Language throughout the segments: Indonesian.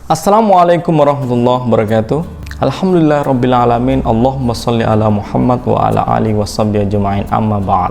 Assalamualaikum warahmatullahi wabarakatuh. Alhamdulillah rabbil alamin. Allahumma sholli ala Muhammad wa ala alihi washabbihi ajma'in, amma ba'd.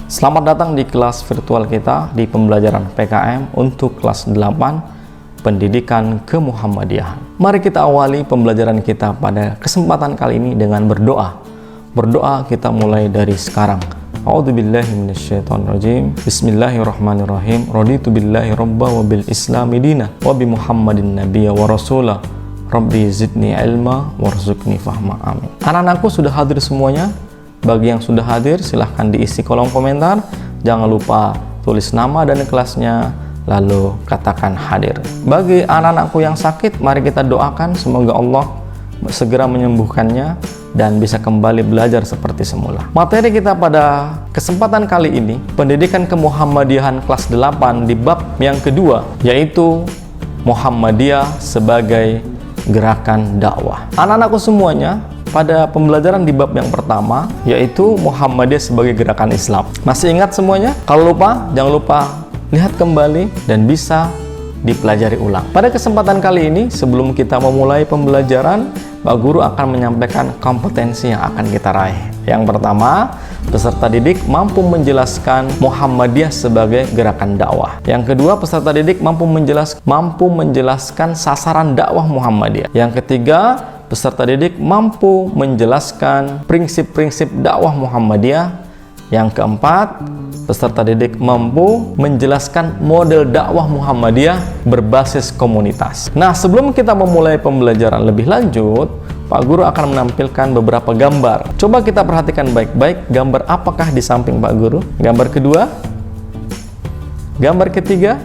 Selamat datang di kelas virtual kita di pembelajaran PKM untuk kelas 8 Pendidikan Kemuhammadiyahan. Mari kita awali pembelajaran kita pada kesempatan kali ini dengan berdoa. Berdoa kita mulai dari sekarang. A'udzubillahi minasyaitonirrajim. Bismillahirrahmanirrahim. Raditu billahi rabba wa bil islami dina wa bi Muhammadin nabiyya wa rasula. Rabbi zidni ilma warzuqni fahma. Amin. Anak-anakku sudah hadir semuanya? Bagi yang sudah hadir, silahkan diisi kolom komentar. Jangan lupa tulis nama dan kelasnya, lalu katakan hadir. Bagi anak-anakku yang sakit, mari kita doakan semoga Allah segera menyembuhkannya dan bisa kembali belajar seperti semula. Materi kita pada kesempatan kali ini, Pendidikan Kemuhammadiyahan kelas 8 di bab yang kedua, yaitu Muhammadiyah sebagai gerakan dakwah. Anak-anakku semuanya, pada pembelajaran di bab yang pertama, yaitu Muhammadiyah sebagai gerakan Islam. Masih ingat semuanya? Kalau lupa, jangan lupa lihat kembali dan bisa dipelajari ulang. Pada kesempatan kali ini, sebelum kita memulai pembelajaran, Pak Guru akan menyampaikan kompetensi yang akan kita raih. Yang pertama, peserta didik mampu menjelaskan Muhammadiyah sebagai gerakan dakwah. Yang kedua, peserta didik mampu menjelaskan sasaran dakwah Muhammadiyah. Yang ketiga, peserta didik mampu menjelaskan prinsip-prinsip dakwah Muhammadiyah. Yang keempat, peserta didik mampu menjelaskan model dakwah Muhammadiyah berbasis komunitas. Nah, sebelum kita memulai pembelajaran lebih lanjut, Pak Guru akan menampilkan beberapa gambar. Coba kita perhatikan baik-baik, gambar apakah di samping Pak Guru? Gambar kedua, gambar ketiga,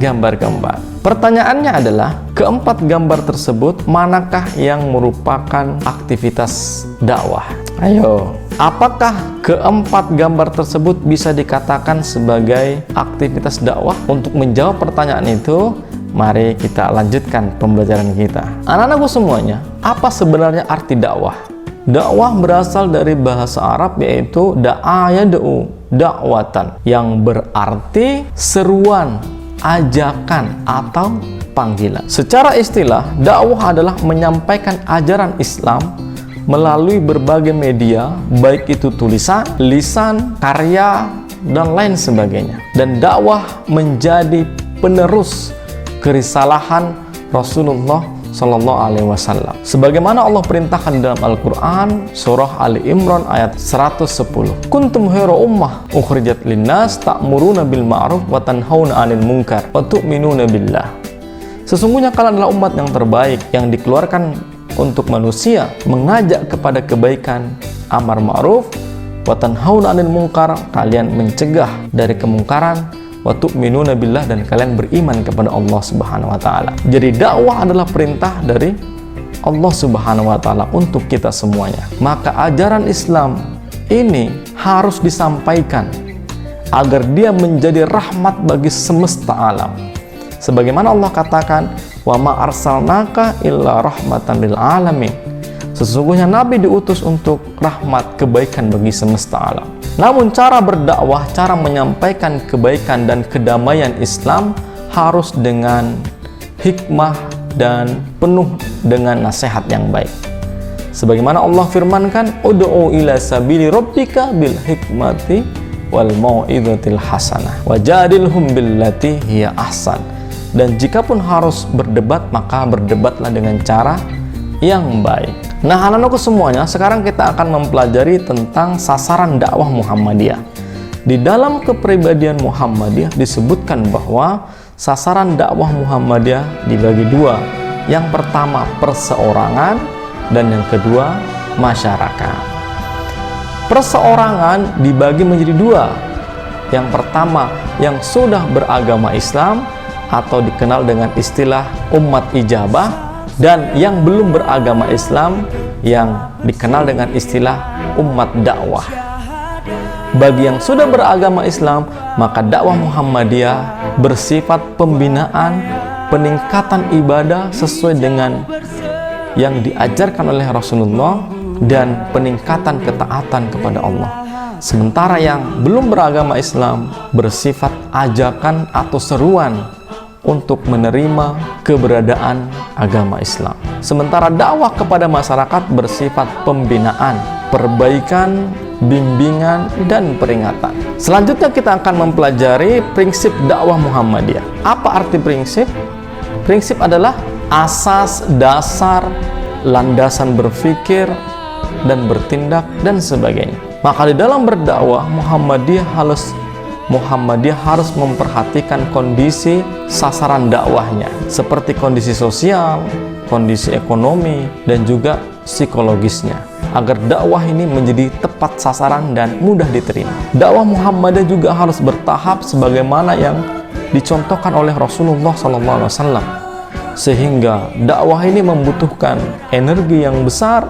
gambar keempat. Pertanyaannya adalah, keempat gambar tersebut manakah yang merupakan aktivitas dakwah? Ayo, apakah keempat gambar tersebut bisa dikatakan sebagai aktivitas dakwah? Untuk menjawab pertanyaan itu, mari kita lanjutkan pembelajaran kita. Anak-anakku semuanya, apa sebenarnya arti dakwah? Dakwah berasal dari bahasa Arab, yaitu da'a yad'u dakwatan, yang berarti seruan, ajakan, atau panggilan. Secara istilah, dakwah adalah menyampaikan ajaran Islam melalui berbagai media, baik itu tulisan, lisan, karya, dan lain sebagainya. Dan dakwah menjadi penerus kerisalahan Rasulullah Shallallahu Alaihi Wasallam. Sebagaimana Allah perintahkan dalam Al-Quran, surah Ali Imran ayat 110. Kuntum khairu ummah ukhrijat linnas ta'muruna bil ma'ruf wa tanhauna 'anil munkar wa tu'minuna billah. Sesungguhnya kalian adalah umat yang terbaik yang dikeluarkan untuk manusia, mengajak kepada kebaikan, amar ma'ruf, wa tanhauna 'anil munkar, kalian mencegah dari kemungkaran, wa tu'minuna billah, dan kalian beriman kepada Allah Subhanahu wa taala. Jadi dakwah adalah perintah dari Allah Subhanahu wa taala untuk kita semuanya. Maka ajaran Islam ini harus disampaikan agar dia menjadi rahmat bagi semesta alam. Sebagaimana Allah katakan, wa ma arsalnaka illa rahmatan lil alamin. Sesungguhnya Nabi diutus untuk rahmat kebaikan bagi semesta alam. Namun cara berdakwah, cara menyampaikan kebaikan dan kedamaian Islam harus dengan hikmah dan penuh dengan nasihat yang baik. Sebagaimana Allah firmankan, ud'u ila sabili rabbika bil hikmati wal mau'izatil hasanah wajadilhum billati hiya ahsan. Dan jikapun harus berdebat, maka berdebatlah dengan cara yang baik. Nah, anak-anakku semuanya, sekarang kita akan mempelajari tentang sasaran dakwah Muhammadiyah. Di dalam kepribadian Muhammadiyah disebutkan bahwa sasaran dakwah Muhammadiyah dibagi dua. Yang pertama perseorangan, dan yang kedua masyarakat. Perseorangan dibagi menjadi dua. Yang pertama, yang sudah beragama Islam atau dikenal dengan istilah umat ijabah, dan yang belum beragama Islam yang dikenal dengan istilah umat dakwah. Bagi yang sudah beragama Islam, maka dakwah Muhammadiyah bersifat pembinaan, peningkatan ibadah sesuai dengan yang diajarkan oleh Rasulullah dan peningkatan ketaatan kepada Allah. Sementara yang belum beragama Islam bersifat ajakan atau seruan untuk menerima keberadaan agama Islam. Sementara dakwah kepada masyarakat bersifat pembinaan, perbaikan, bimbingan, dan peringatan. Selanjutnya kita akan mempelajari prinsip dakwah Muhammadiyah. Apa arti prinsip? Prinsip adalah asas dasar, landasan berpikir dan bertindak dan sebagainya. Maka di dalam berdakwah Muhammadiyah harus memperhatikan kondisi sasaran dakwahnya, seperti kondisi sosial, kondisi ekonomi, dan juga psikologisnya, agar dakwah ini menjadi tepat sasaran dan mudah diterima. Dakwah Muhammadiyah juga harus bertahap sebagaimana yang dicontohkan oleh Rasulullah SAW, sehingga dakwah ini membutuhkan energi yang besar,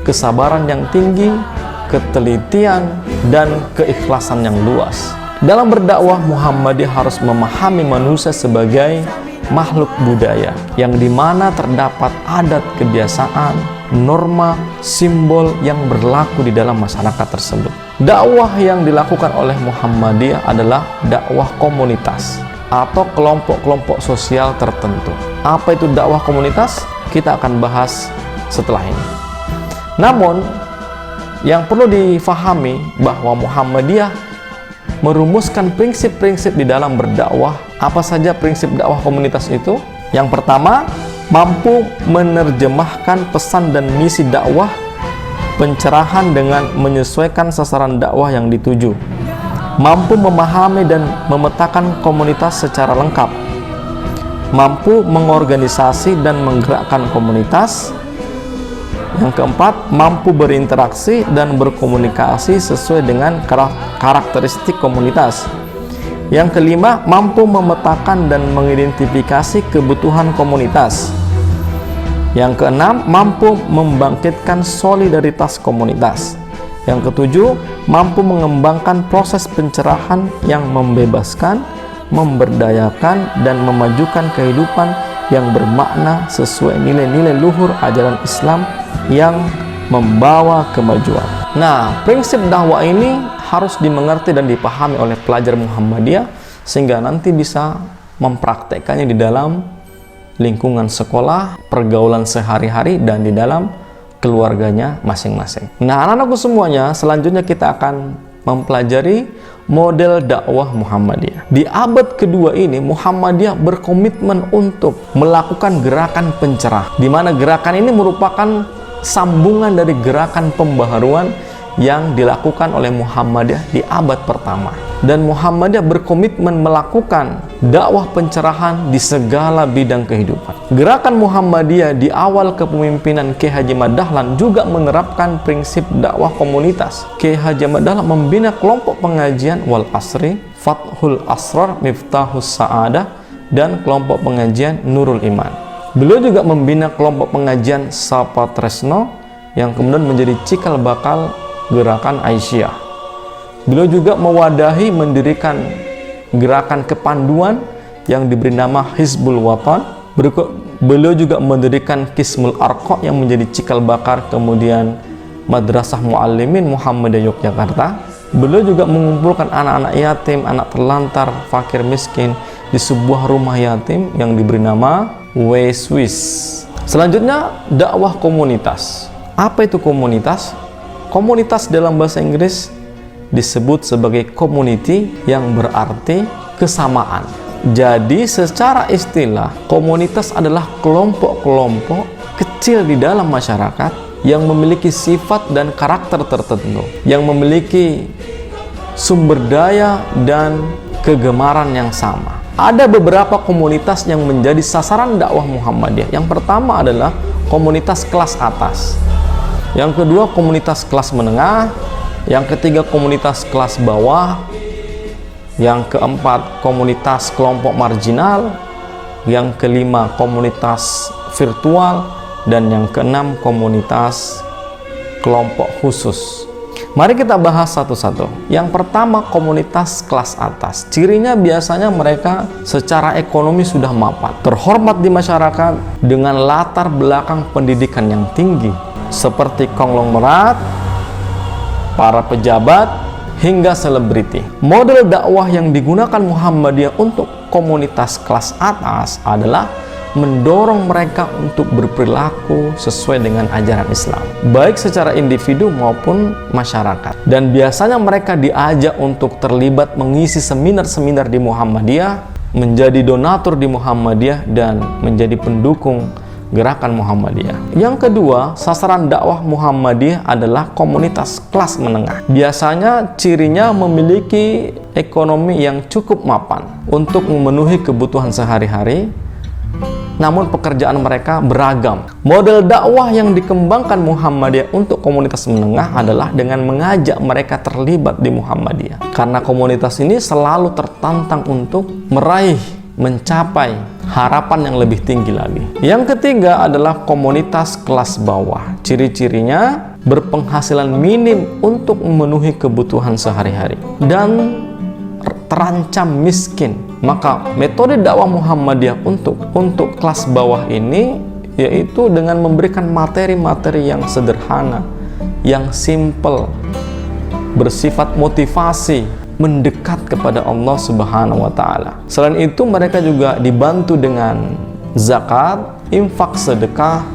kesabaran yang tinggi, ketelitian, dan keikhlasan yang luas. Dalam berdakwah, Muhammadiyah harus memahami manusia sebagai makhluk budaya yang dimana terdapat adat, kebiasaan, norma, simbol yang berlaku di dalam masyarakat tersebut. Dakwah yang dilakukan oleh Muhammadiyah adalah dakwah komunitas atau kelompok-kelompok sosial tertentu. Apa itu dakwah komunitas? Kita akan bahas setelah ini. Namun, yang perlu difahami bahwa Muhammadiyah merumuskan prinsip-prinsip di dalam berdakwah. Apa saja prinsip dakwah komunitas itu? Yang pertama, mampu menerjemahkan pesan dan misi dakwah, pencerahan dengan menyesuaikan sasaran dakwah yang dituju. Mampu memahami dan memetakan komunitas secara lengkap. Mampu mengorganisasi dan menggerakkan komunitas. Yang keempat, mampu berinteraksi dan berkomunikasi sesuai dengan karakteristik komunitas. Yang kelima, mampu memetakan dan mengidentifikasi kebutuhan komunitas. Yang keenam, mampu membangkitkan solidaritas komunitas. Yang ketujuh, mampu mengembangkan proses pencerahan yang membebaskan, memberdayakan, dan memajukan kehidupan yang bermakna sesuai nilai-nilai luhur ajaran Islam yang membawa kemajuan. Nah, prinsip dakwah ini harus dimengerti dan dipahami oleh pelajar Muhammadiyah sehingga nanti bisa mempraktekkannya di dalam lingkungan sekolah, pergaulan sehari-hari, dan di dalam keluarganya masing-masing. Nah, anak-anakku semuanya, selanjutnya kita akan mempelajari model dakwah Muhammadiyah. Di abad kedua ini, Muhammadiyah berkomitmen untuk melakukan gerakan pencerah, di mana gerakan ini merupakan sambungan dari gerakan pembaharuan yang dilakukan oleh Muhammadiyah di abad pertama. Dan Muhammadiyah berkomitmen melakukan dakwah pencerahan di segala bidang kehidupan. Gerakan Muhammadiyah di awal kepemimpinan Kiai Haji Ahmad Dahlan juga menerapkan prinsip dakwah komunitas. Kiai Haji Ahmad Dahlan membina kelompok pengajian Wal Asri, Fathul Asrar, Miftahus Sa'adah, dan kelompok pengajian Nurul Iman. Beliau juga membina kelompok pengajian Sapa Tresno yang kemudian menjadi cikal bakal gerakan Aisyah. Beliau juga mewadahi mendirikan gerakan kepanduan yang diberi nama Hizbul Watan. Beliau juga mendirikan Kismul Arqa yang menjadi cikal bakal kemudian Madrasah Muallimin Muhammadiyah Yogyakarta. Beliau juga mengumpulkan anak-anak yatim, anak terlantar, fakir miskin di sebuah rumah yatim yang diberi nama Weswis. Selanjutnya, dakwah komunitas. Apa itu komunitas? Komunitas dalam bahasa Inggris disebut sebagai community yang berarti kesamaan. Jadi secara istilah, komunitas adalah kelompok-kelompok kecil di dalam masyarakat yang memiliki sifat dan karakter tertentu, yang memiliki sumber daya dan kegemaran yang sama. Ada beberapa komunitas yang menjadi sasaran dakwah Muhammadiyah. Yang pertama adalah komunitas kelas atas. Yang kedua, komunitas kelas menengah. Yang ketiga, komunitas kelas bawah. Yang keempat, komunitas kelompok marginal. Yang kelima, komunitas virtual. Dan yang keenam, komunitas kelompok khusus. Mari kita bahas satu-satu. Yang pertama, komunitas kelas atas. Cirinya biasanya mereka secara ekonomi sudah mapan, terhormat di masyarakat dengan latar belakang pendidikan yang tinggi, seperti konglomerat, para pejabat, hingga selebriti. Model dakwah yang digunakan Muhammadiyah untuk komunitas kelas atas adalah mendorong mereka untuk berperilaku sesuai dengan ajaran Islam, baik secara individu maupun masyarakat. Dan biasanya mereka diajak untuk terlibat mengisi seminar-seminar di Muhammadiyah, menjadi donatur di Muhammadiyah, dan menjadi pendukung gerakan Muhammadiyah. Yang kedua, sasaran dakwah Muhammadiyah adalah komunitas kelas menengah. Biasanya cirinya memiliki ekonomi yang cukup mapan untuk memenuhi kebutuhan sehari-hari, namun pekerjaan mereka beragam. Model dakwah yang dikembangkan Muhammadiyah untuk komunitas menengah adalah dengan mengajak mereka terlibat di Muhammadiyah. Karena komunitas ini selalu tertantang untuk mencapai harapan yang lebih tinggi lagi. Yang ketiga adalah komunitas kelas bawah. Ciri-cirinya berpenghasilan minim untuk memenuhi kebutuhan sehari-hari dan terancam miskin. Maka metode dakwah Muhammadiyah untuk kelas bawah ini yaitu dengan memberikan materi-materi yang sederhana, yang simple, bersifat motivasi, mendekat kepada Allah Subhanahu wa taala. Selain itu mereka juga dibantu dengan zakat, infak, sedekah.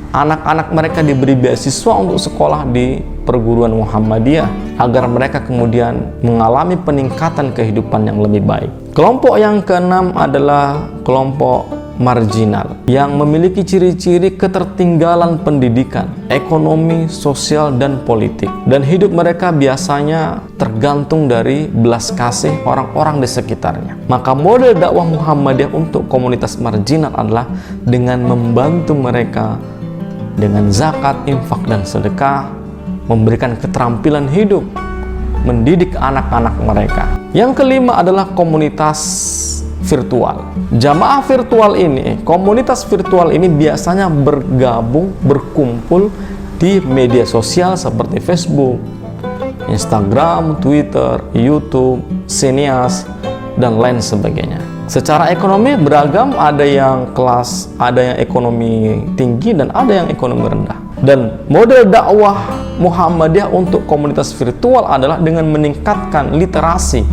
Anak-anak mereka diberi beasiswa untuk sekolah di perguruan Muhammadiyah agar mereka kemudian mengalami peningkatan kehidupan yang lebih baik. Kelompok yang keenam adalah kelompok marginal yang memiliki ciri-ciri ketertinggalan pendidikan, ekonomi, sosial, dan politik. Dan hidup mereka biasanya tergantung dari belas kasih orang-orang di sekitarnya. Maka model dakwah Muhammadiyah untuk komunitas marginal adalah dengan membantu mereka dengan zakat, infak, dan sedekah, memberikan keterampilan hidup, mendidik anak-anak mereka. Yang kelima adalah komunitas virtual. Jamaah virtual ini, komunitas virtual ini biasanya berkumpul di media sosial seperti Facebook, Instagram, Twitter, YouTube, Sinias, dan lain sebagainya. Secara ekonomi beragam, ada yang ekonomi tinggi dan ada yang ekonomi rendah. Dan model dakwah Muhammadiyah untuk komunitas virtual adalah dengan meningkatkan literasi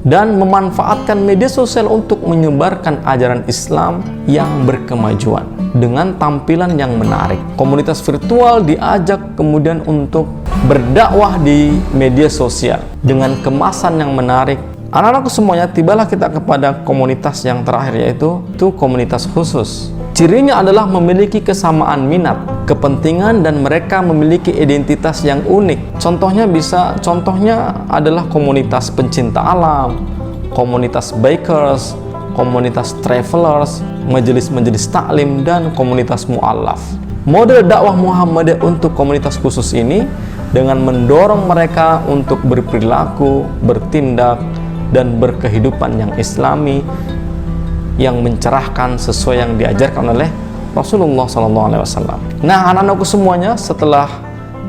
dan memanfaatkan media sosial untuk menyebarkan ajaran Islam yang berkemajuan dengan tampilan yang menarik. Komunitas virtual diajak kemudian untuk berdakwah di media sosial dengan kemasan yang menarik. Anak-anakku semuanya, tibalah kita kepada komunitas yang terakhir, yaitu komunitas khusus. Cirinya adalah memiliki kesamaan minat, kepentingan, dan mereka memiliki identitas yang unik. Contohnya adalah komunitas pencinta alam, komunitas bikers, komunitas travelers, majelis-majelis taklim, dan komunitas mu'allaf. Model dakwah Muhammadiyah untuk komunitas khusus ini dengan mendorong mereka untuk berperilaku, bertindak, dan berkehidupan yang islami, yang mencerahkan sesuai yang diajarkan oleh Rasulullah SAW. Nah, anak-anakku semuanya, setelah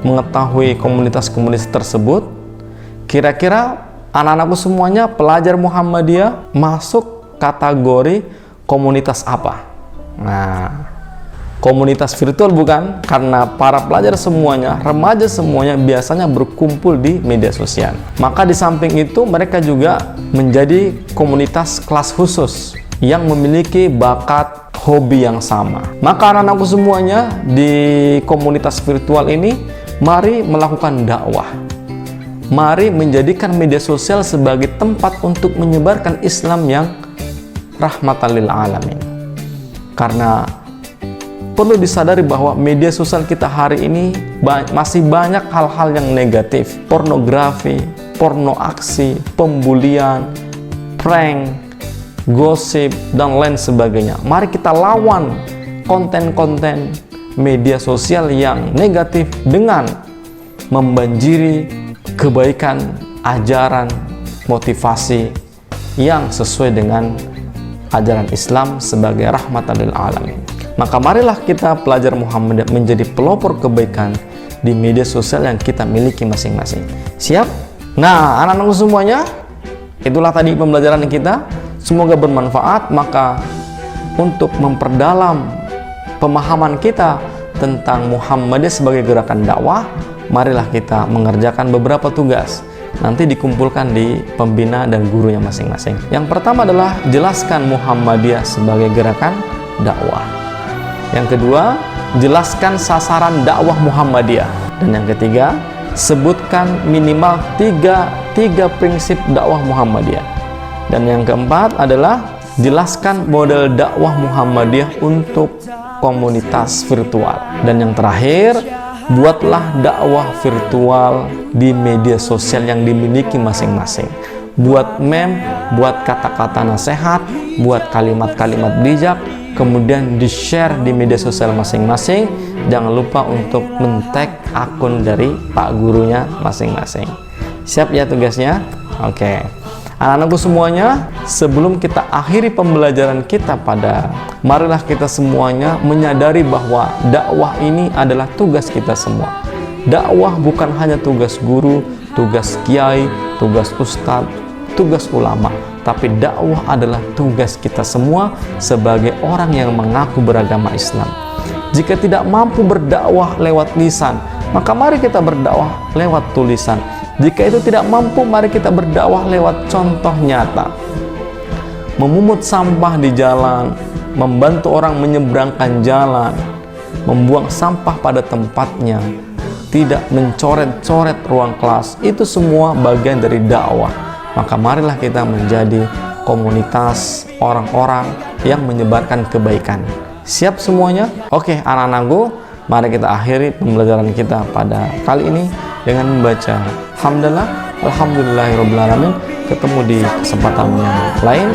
mengetahui komunitas-komunitas tersebut, kira-kira anak-anakku semuanya pelajar Muhammadiyah masuk kategori komunitas apa? Nah, komunitas virtual bukan? Karena para pelajar semuanya, remaja semuanya biasanya berkumpul di media sosial. Maka di samping itu mereka juga menjadi komunitas kelas khusus yang memiliki bakat hobi yang sama. Maka anak-anakku semuanya di komunitas virtual ini, mari melakukan dakwah. Mari menjadikan media sosial sebagai tempat untuk menyebarkan Islam yang rahmatan lil alamin. Karena perlu disadari bahwa media sosial kita hari ini masih banyak hal-hal yang negatif. Pornografi, porno aksi, pembulian, prank, gosip, dan lain sebagainya. Mari kita lawan konten-konten media sosial yang negatif dengan membanjiri kebaikan, ajaran, motivasi yang sesuai dengan ajaran Islam sebagai rahmatan lil alamin. Maka marilah kita pelajar Muhammadiyah menjadi pelopor kebaikan di media sosial yang kita miliki masing-masing. Siap? Nah, anak-anakku semuanya, itulah tadi pembelajaran kita. Semoga bermanfaat. Maka untuk memperdalam pemahaman kita tentang Muhammadiyah sebagai gerakan dakwah, marilah kita mengerjakan beberapa tugas. nanti dikumpulkan di pembina dan gurunya masing-masing. Yang pertama adalah jelaskan Muhammadiyah sebagai gerakan dakwah. Yang kedua, jelaskan sasaran dakwah Muhammadiyah. Dan yang ketiga, sebutkan minimal tiga prinsip dakwah Muhammadiyah. Dan yang keempat adalah jelaskan model dakwah Muhammadiyah untuk komunitas virtual. Dan yang terakhir, buatlah dakwah virtual di media sosial yang dimiliki masing-masing. Buat meme, buat kata-kata nasihat, buat kalimat-kalimat bijak, kemudian di-share di media sosial masing-masing. Jangan lupa untuk men-tag akun dari pak gurunya masing-masing. Siap ya tugasnya? Oke. Anak-anakku semuanya, sebelum kita akhiri pembelajaran kita marilah kita semuanya menyadari bahwa dakwah ini adalah tugas kita semua. Dakwah bukan hanya tugas guru, tugas kiai, tugas ustadz, tugas ulama, tapi dakwah adalah tugas kita semua sebagai orang yang mengaku beragama Islam. Jika tidak mampu berdakwah lewat lisan, maka mari kita berdakwah lewat tulisan. Jika itu tidak mampu, mari kita berdakwah lewat contoh nyata. Memungut sampah di jalan, membantu orang menyeberangkan jalan, membuang sampah pada tempatnya, tidak mencoret-coret ruang kelas, itu semua bagian dari dakwah. Maka marilah kita menjadi komunitas orang-orang yang menyebarkan kebaikan. Siap semuanya? Oke, anak-anakku, mari kita akhiri pembelajaran kita pada kali ini dengan membaca Alhamdulillahirrabbilalamin. Ketemu di kesempatan yang lain.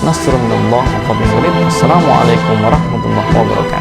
Nasrullah wa fadlun. Assalamualaikum warahmatullahi wabarakatuh.